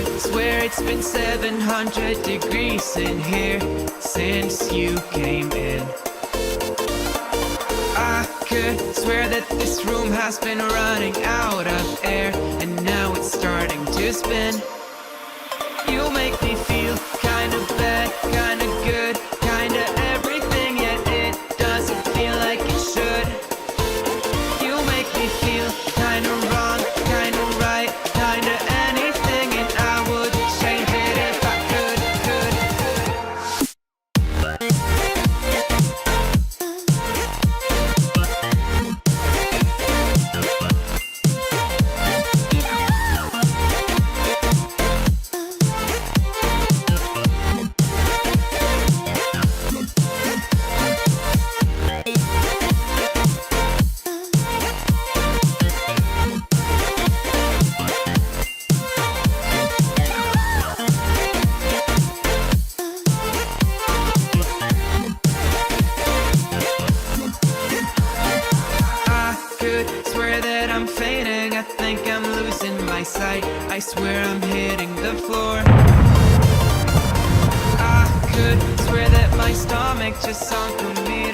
could swear it's been 700 degrees in here since you came in. I could swear that this room has been running out of air, and now it's starting to spin. You make me feel kinda bad, kinda good, kinda everything, yet it doesn't feel like it should. You make me feel kinda wrong, kinda right, kinda anything, and I would change it if I could. Swear that I'm fainting, I think I'm losing my sight, I swear I'm hitting the floor. I could swear that my stomach just sunk a meal.